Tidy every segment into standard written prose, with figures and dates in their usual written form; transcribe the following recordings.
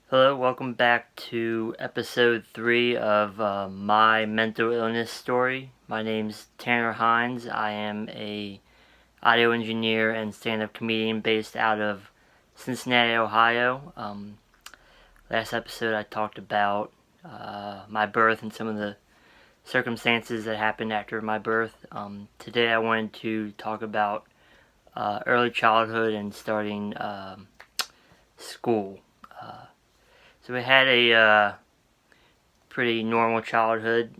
Hello, welcome back to episode 3 of my mental illness story. My name's Tanner Hines. I am a audio engineer and stand-up comedian based out of Cincinnati, Ohio. Last episode I talked about my birth and some of the circumstances that happened after my birth. Today I wanted to talk about early childhood and starting school. So we had a pretty normal childhood.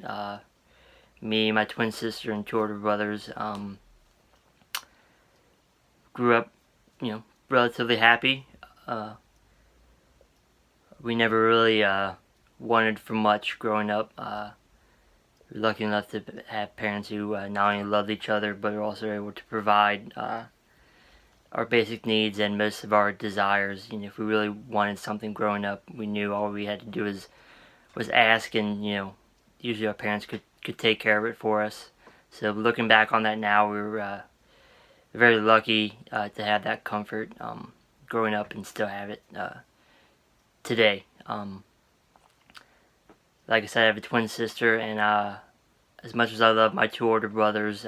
Me, my twin sister, and two older brothers grew up, relatively happy. We never really wanted for much growing up. We were lucky enough to have parents who not only loved each other, but were also able to provide our basic needs and most of our desires. If we really wanted something growing up, we knew all we had to do was ask, and usually our parents could take care of it for us. So looking back on that now, we were very lucky to have that comfort growing up and still have it today. Like I said, I have a twin sister, and as much as I love my two older brothers,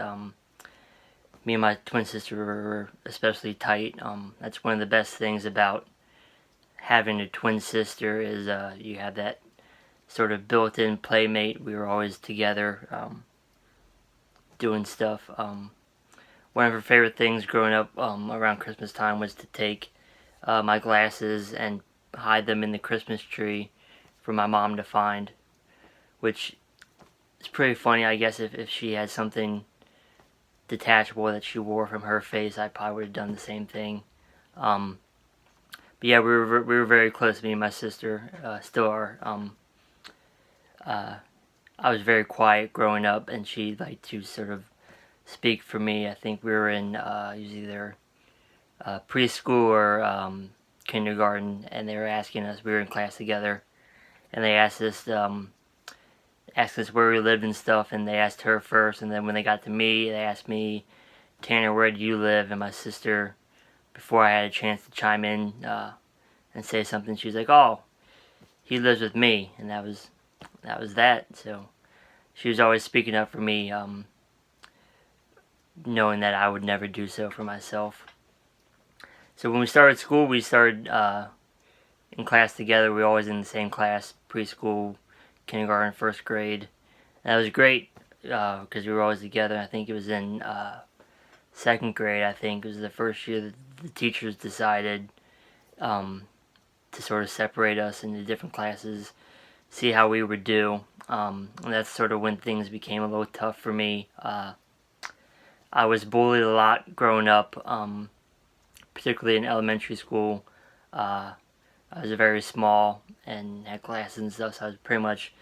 me and my twin sister were especially tight. That's one of the best things about having a twin sister is you have that sort of built-in playmate. We were always together doing stuff. One of her favorite things growing up around Christmas time was to take my glasses and hide them in the Christmas tree for my mom to find, which is pretty funny, I guess. If she had something detachable that she wore from her face, I probably would have done the same thing. But yeah, we were very close, me and my sister, still are. I was very quiet growing up, and she liked to sort of speak for me. I think we were in either preschool or kindergarten, and they were asking us. We were in class together, and they asked us where we lived and stuff, and they asked her first, and then when they got to me, they asked me, Tanner, where do you live? And my sister, before I had a chance to chime in and say something, she was like, oh, he lives with me, and that was that. So she was always speaking up for me, knowing that I would never do so for myself. So when we started school, we started in class together. We were always in the same class, preschool, kindergarten, first grade. And that was great because we were always together. I think it was in second grade, I think it was the first year that the teachers decided to sort of separate us into different classes, see how we would do. And that's sort of when things became a little tough for me. I was bullied a lot growing up, particularly in elementary school. I was very small and had glasses and stuff, so I was pretty much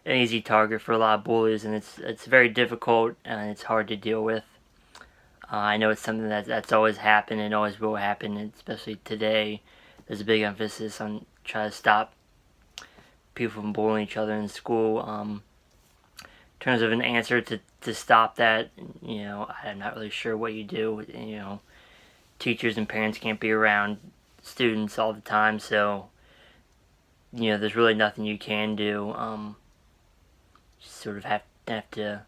an easy target for a lot of bullies, and it's very difficult and it's hard to deal with. I know it's something that's always happened and always will happen, and especially today. There's a big emphasis on trying to stop people from bullying each other in school. In terms of an answer to stop that, I'm not really sure what you do. Teachers and parents can't be around students all the time, so there's really nothing you can do. Just sort of have to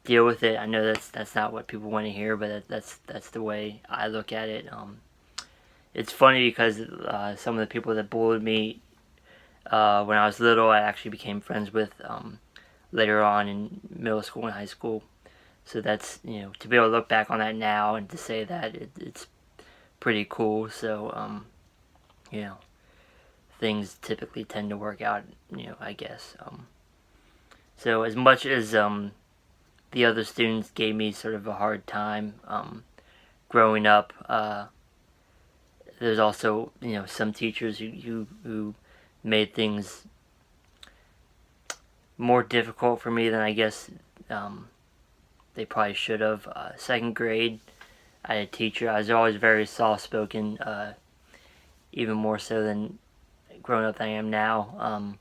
deal with it. I know that's not what people want to hear, but that's the way I look at it. It's funny because some of the people that bullied me when I was little, I actually became friends with later on in middle school and high school. So that's, to be able to look back on that now and to say that it's pretty cool. So, things typically tend to work out, I guess. So as much as the other students gave me sort of a hard time growing up, there's also, some teachers who made things more difficult for me than I guess they probably should have. Second grade, I had a teacher. I was always very soft-spoken, even more so than grown up than I am now.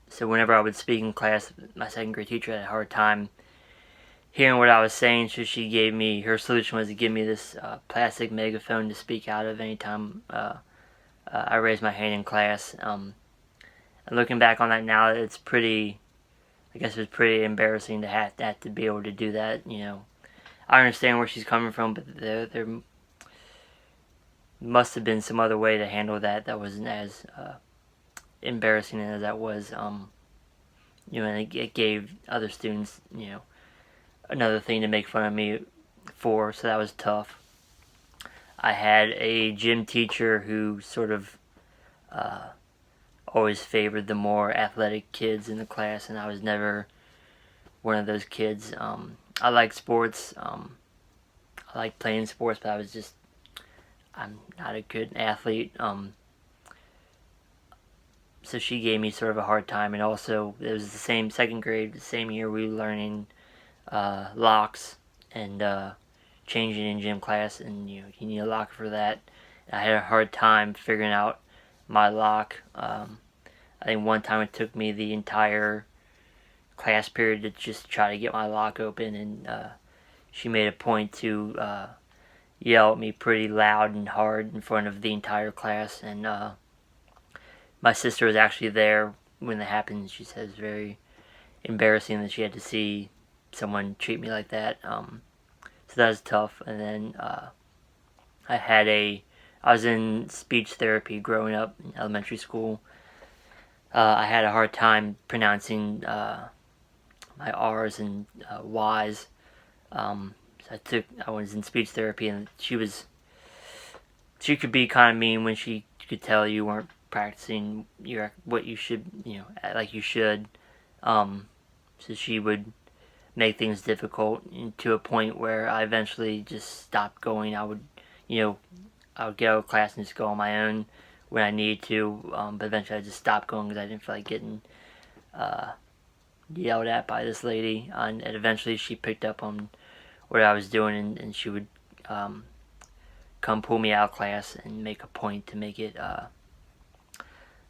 So whenever I would speak in class, my second grade teacher had a hard time hearing what I was saying, so she gave me, her solution was to give me this plastic megaphone to speak out of anytime I raised my hand in class. And looking back on that now, it's pretty. I guess it's pretty embarrassing to have to be able to do that. I understand where she's coming from, but there must have been some other way to handle that wasn't as embarrassing as that was. And it gave other students, another thing to make fun of me for, so that was tough. I had a gym teacher who sort of always favored the more athletic kids in the class, and I was never one of those kids. I like sports. I like playing sports, but I'm not a good athlete. So she gave me sort of a hard time, and also it was the same second grade, the same year we were learning locks and changing in gym class, and you need a locker for that. I had a hard time figuring out my lock. I think one time it took me the entire class period to just try to get my lock open, and she made a point to yell at me pretty loud and hard in front of the entire class. And my sister was actually there when that happened. She said it's very embarrassing that she had to see someone treat me like that. So that was tough. And then I was in speech therapy growing up in elementary school. I had a hard time pronouncing my R's and Y's. So I was in speech therapy, and she could be kind of mean when she could tell you weren't practicing what you should, like you should. So she would make things difficult, to a point where I eventually just stopped going. I would get out of class and just go on my own when I needed to. But eventually I just stopped going because I didn't feel like getting yelled at by this lady. And eventually she picked up on what I was doing, and she would come pull me out of class and make a point to make it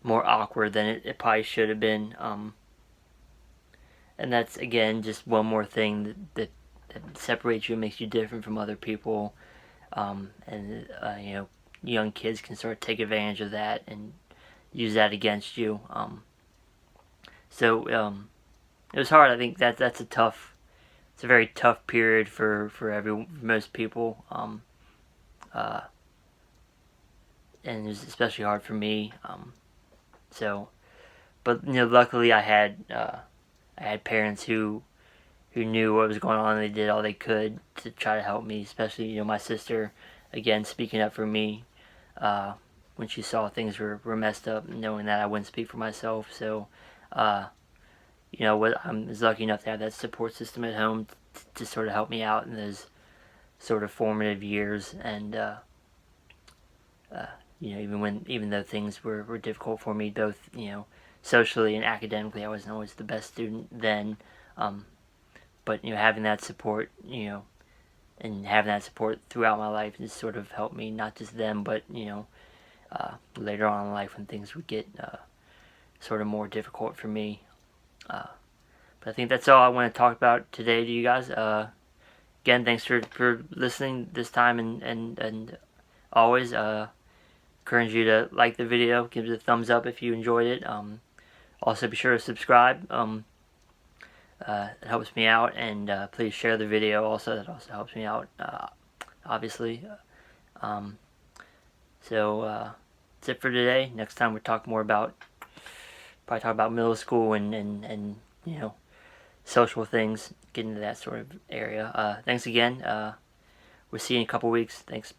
more awkward than it probably should have been. And that's, again, just one more thing that separates you and makes you different from other people. And young kids can sort of take advantage of that and use that against you. So it was hard. I think it's a very tough period for most people. And it was especially hard for me. But luckily I had parents who knew what was going on, and they did all they could to try to help me, especially my sister, again, speaking up for me when she saw things were messed up, knowing that I wouldn't speak for myself. So I was lucky enough to have that support system at home to sort of help me out in those sort of formative years. And even though things were difficult for me, both socially and academically, I wasn't always the best student then. But having that support, and having that support throughout my life just sort of helped me, not just then, but later on in life when things would get sort of more difficult for me. But I think that's all I want to talk about today to you guys. Again, thanks for listening this time, and always encourage you to like the video, give it a thumbs up if you enjoyed it. Also, be sure to subscribe. It helps me out, and please share the video also. That also helps me out, obviously. So that's it for today. Next time we'll talk more about, middle school and social things, get into that sort of area. Thanks again. We'll see you in a couple weeks. Thanks.